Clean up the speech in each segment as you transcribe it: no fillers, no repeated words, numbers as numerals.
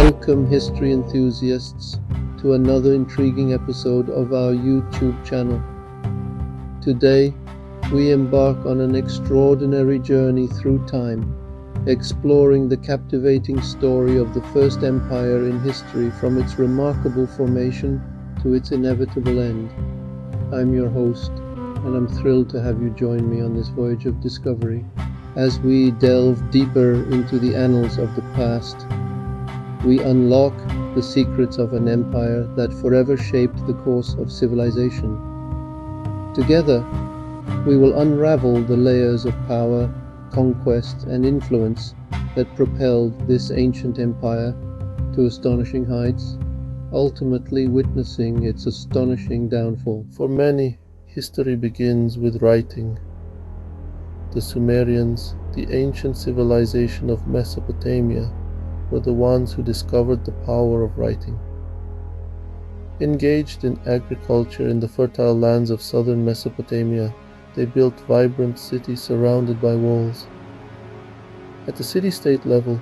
Welcome, history enthusiasts, to another intriguing episode of our YouTube channel. Today, we embark on an extraordinary journey through time, exploring the captivating story of the first empire in history from its remarkable formation to its inevitable end. I'm your host, and I'm thrilled to have you join me on this voyage of discovery as we delve deeper into the annals of the past. We unlock the secrets of an empire that forever shaped the course of civilization. Together, we will unravel the layers of power, conquest, and influence that propelled this ancient empire to astonishing heights, ultimately witnessing its astonishing downfall. For many, history begins with writing. The Sumerians, the ancient civilization of Mesopotamia, were the ones who discovered the power of writing. Engaged in agriculture in the fertile lands of southern Mesopotamia, they built vibrant cities surrounded by walls. At the city-state level,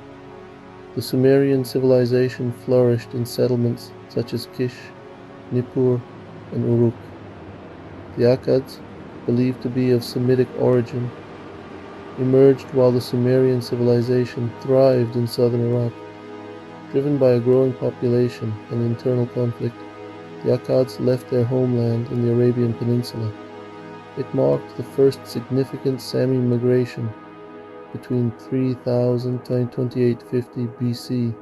the Sumerian civilization flourished in settlements such as Kish, Nippur, and Uruk. The Akkads, believed to be of Semitic origin, emerged while the Sumerian civilization thrived in southern Iraq. Driven by a growing population and internal conflict, the Akkads left their homeland in the Arabian Peninsula. It marked the first significant Sami migration between 3000 and 2850 BC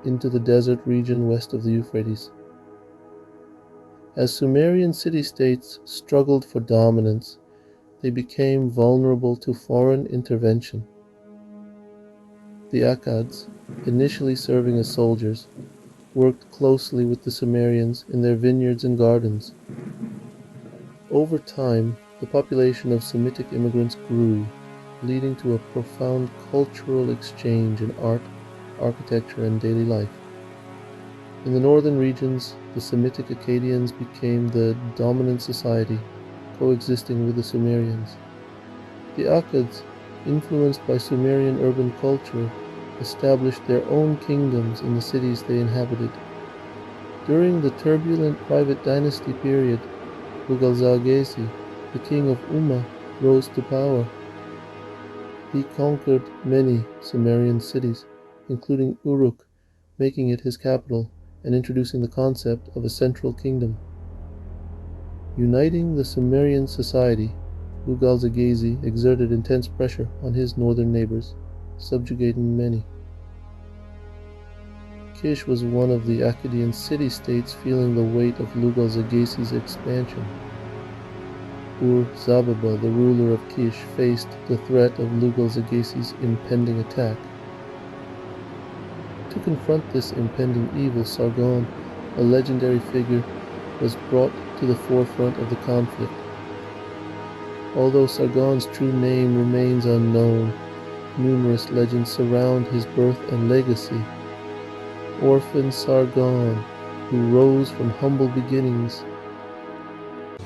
into the desert region west of the Euphrates. As Sumerian city-states struggled for dominance, they became vulnerable to foreign intervention. The Akkads, initially serving as soldiers, worked closely with the Sumerians in their vineyards and gardens. Over time, the population of Semitic immigrants grew, leading to a profound cultural exchange in art, architecture, and daily life. In the northern regions, the Semitic Akkadians became the dominant society, coexisting with the Sumerians. The Akkads, influenced by Sumerian urban culture, established their own kingdoms in the cities they inhabited. During the turbulent private dynasty period, Ugalza-Agesi, the king of Umma, rose to power. He conquered many Sumerian cities, including Uruk, making it his capital and introducing the concept of a central kingdom. Uniting the Sumerian society, Ugalza-Agesi exerted intense pressure on his northern neighbors, subjugating many. Kish was one of the Akkadian city-states feeling the weight of Ugalza-Agesi's expansion. Ur-Zababa, the ruler of Kish, faced the threat of Ugalza-Agesi's impending attack. To confront this impending evil, Sargon, a legendary figure, was brought to the forefront of the conflict. Although Sargon's true name remains unknown, numerous legends surround his birth and legacy. Orphan Sargon, who rose from humble beginnings,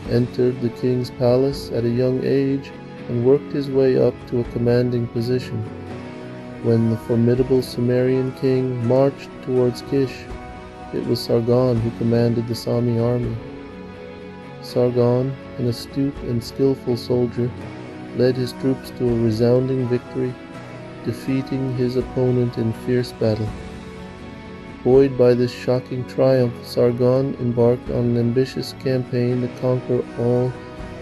entered the king's palace at a young age and worked his way up to a commanding position. When the formidable Sumerian king marched towards Kish, it was Sargon who commanded the Sami army. Sargon, an astute and skillful soldier, led his troops to a resounding victory, defeating his opponent in fierce battle. Buoyed by this shocking triumph, Sargon embarked on an ambitious campaign to conquer all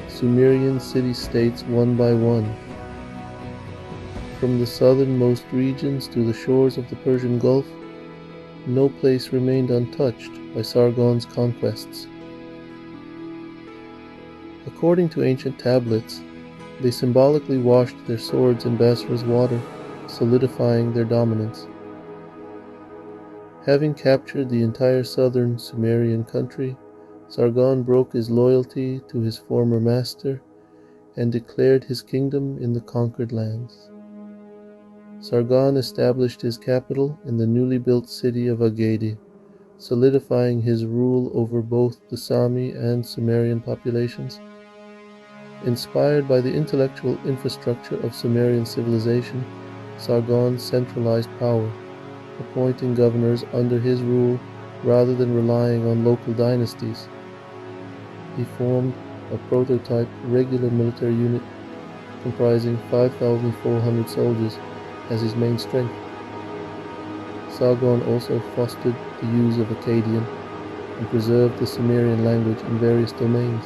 Sumerian city-states one by one. From the southernmost regions to the shores of the Persian Gulf, no place remained untouched by Sargon's conquests. According to ancient tablets, they symbolically washed their swords in Basra's water, solidifying their dominance. Having captured the entire southern Sumerian country, Sargon broke his loyalty to his former master and declared his kingdom in the conquered lands. Sargon established his capital in the newly built city of Agade, solidifying his rule over both the Sami and Sumerian populations. Inspired by the intellectual infrastructure of Sumerian civilization, Sargon centralized power, appointing governors under his rule rather than relying on local dynasties. He formed a prototype regular military unit comprising 5,400 soldiers as his main strength. Sargon also fostered the use of Akkadian and preserved the Sumerian language in various domains.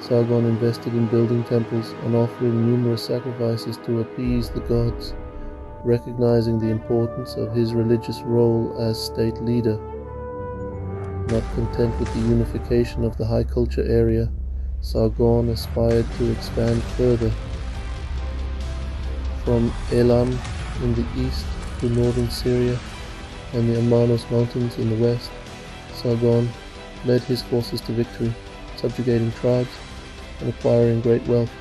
Sargon invested in building temples and offering numerous sacrifices to appease the gods, recognizing the importance of his religious role as state leader. Not content with the unification of the high culture area, Sargon aspired to expand further. From Elam in the east to northern Syria and the Amarnos Mountains in the west, Sargon led his forces to victory, subjugating tribes and acquiring great wealth.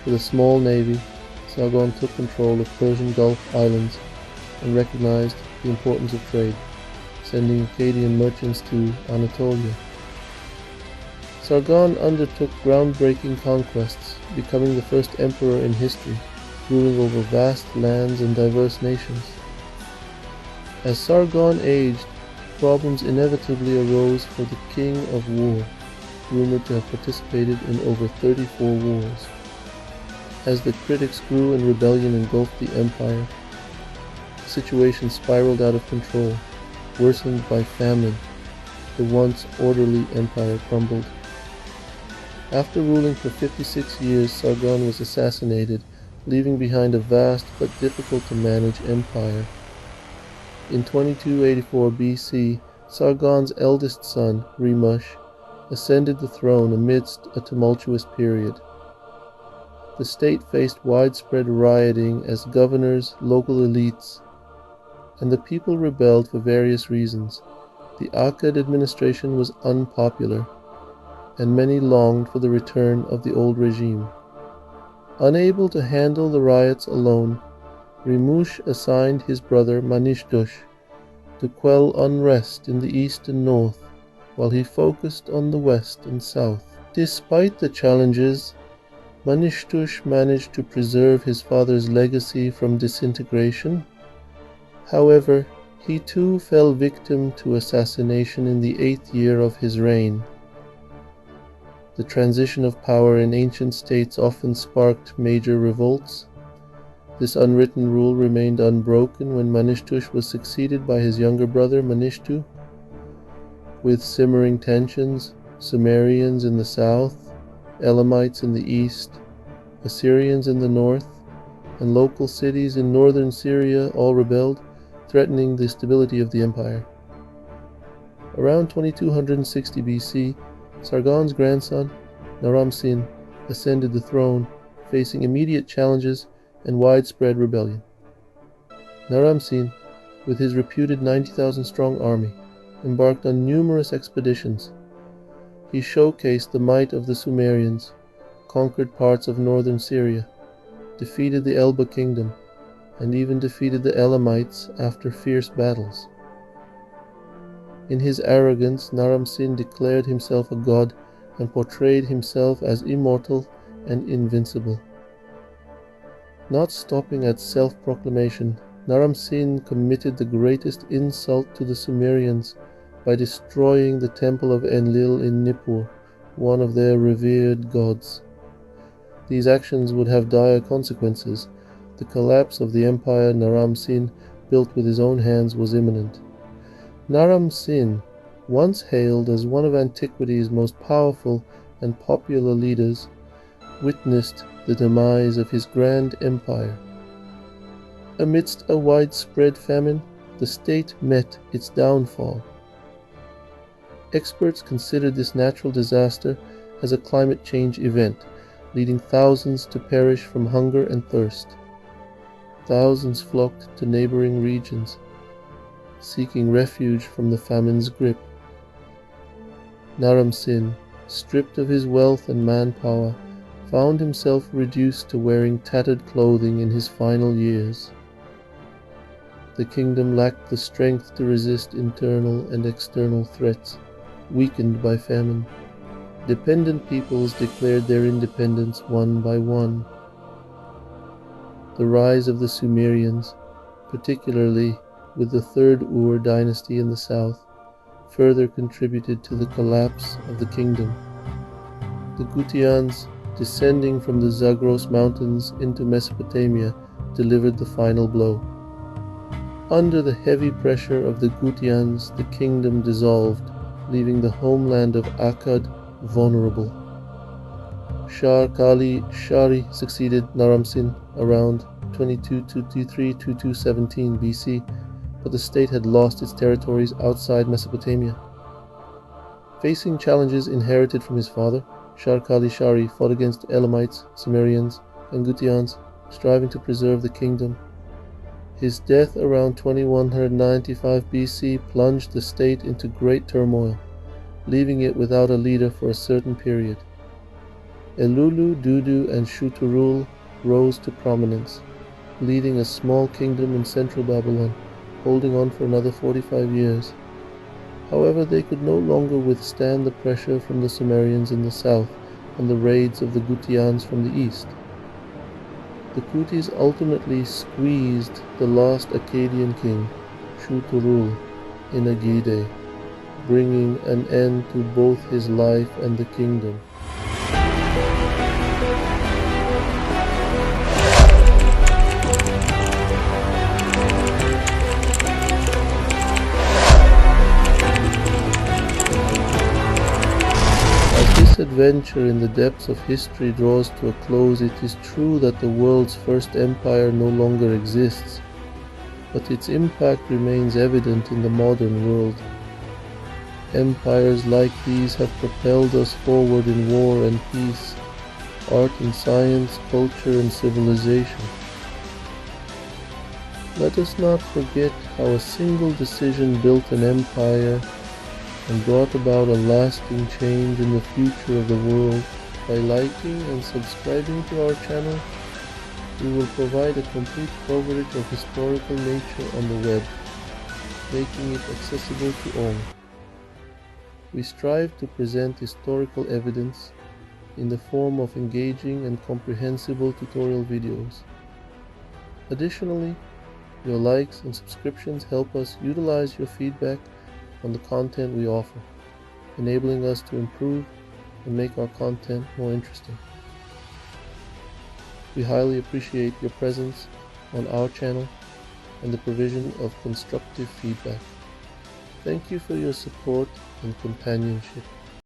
With a small navy, Sargon took control of Persian Gulf islands and recognized the importance of trade, sending Akkadian merchants to Anatolia. Sargon undertook groundbreaking conquests, becoming the first emperor in history, ruling over vast lands and diverse nations. As Sargon aged, problems inevitably arose for the king of war, rumored to have participated in over 34 wars. As the critics grew and rebellion engulfed the empire, the situation spiraled out of control, worsened by famine. The once orderly empire crumbled. After ruling for 56 years, Sargon was assassinated, leaving behind a vast but difficult to manage empire. In 2284 BC, Sargon's eldest son, Rimush, ascended the throne amidst a tumultuous period. The state faced widespread rioting as governors, local elites, and the people rebelled for various reasons. The Akkad administration was unpopular, and many longed for the return of the old regime. Unable to handle the riots alone, Rimush assigned his brother Manishtush to quell unrest in the east and north, while he focused on the west and south. Despite the challenges, Manishtush managed to preserve his father's legacy from disintegration. However, he too fell victim to assassination in the 8th year of his reign. The transition of power in ancient states often sparked major revolts. This unwritten rule remained unbroken when Manishtush was succeeded by his younger brother Manishtu. With simmering tensions, Sumerians in the south, Elamites in the east, Assyrians in the north, and local cities in northern Syria all rebelled, threatening the stability of the empire. Around 2260 BC, Sargon's grandson, Naram-Sin, ascended the throne, facing immediate challenges and widespread rebellion. Naram-Sin, with his reputed 90,000-strong army, embarked on numerous expeditions. He showcased the might of the Sumerians, conquered parts of northern Syria, defeated the Elba kingdom, and even defeated the Elamites after fierce battles. In his arrogance, Naram-Sin declared himself a god and portrayed himself as immortal and invincible. Not stopping at self-proclamation, Naram-Sin committed the greatest insult to the Sumerians by destroying the temple of Enlil in Nippur, one of their revered gods. These actions would have dire consequences. The collapse of the empire Naram-Sin built with his own hands was imminent. Naram-Sin, once hailed as one of antiquity's most powerful and popular leaders, witnessed the demise of his grand empire. Amidst a widespread famine, the state met its downfall. Experts considered this natural disaster as a climate change event, leading thousands to perish from hunger and thirst. Thousands flocked to neighboring regions, seeking refuge from the famine's grip. Naram-Sin, stripped of his wealth and manpower, found himself reduced to wearing tattered clothing in his final years. The kingdom lacked the strength to resist internal and external threats, weakened by famine. Dependent peoples declared their independence one by one. The rise of the Sumerians, particularly with the third Ur dynasty in the south, further contributed to the collapse of the kingdom. The Gutians, descending from the Zagros mountains into Mesopotamia, delivered the final blow. Under the heavy pressure of the Gutians, the kingdom dissolved, leaving the homeland of Akkad vulnerable. Shar-Kali Shari succeeded Naram-Sin around 2223–2217 BC, but the state had lost its territories outside Mesopotamia. Facing challenges inherited from his father, Shar-Kali Shari fought against Elamites, Sumerians, and Gutians, striving to preserve the kingdom. His death around 2195 BC plunged the state into great turmoil, leaving it without a leader for a certain period. Elulu, Dudu, and Shuturul rose to prominence, leading a small kingdom in central Babylon, holding on for another 45 years. However, they could no longer withstand the pressure from the Sumerians in the south and the raids of the Gutians from the east. The Kutis ultimately squeezed the last Akkadian king, Shuturul, in Agide, bringing an end to both his life and the kingdom. As this adventure in the depths of history draws to a close, it is true that the world's first empire no longer exists, but its impact remains evident in the modern world. Empires like these have propelled us forward in war and peace, art and science, culture and civilization. Let us not forget how a single decision built an empire and brought about a lasting change in the future of the world. By liking and subscribing to our channel, we will provide a complete coverage of historical nature on the web, making it accessible to all. We strive to present historical evidence in the form of engaging and comprehensible tutorial videos. Additionally, your likes and subscriptions help us utilize your feedback on the content we offer, enabling us to improve and make our content more interesting. We highly appreciate your presence on our channel and the provision of constructive feedback. Thank you for your support and companionship.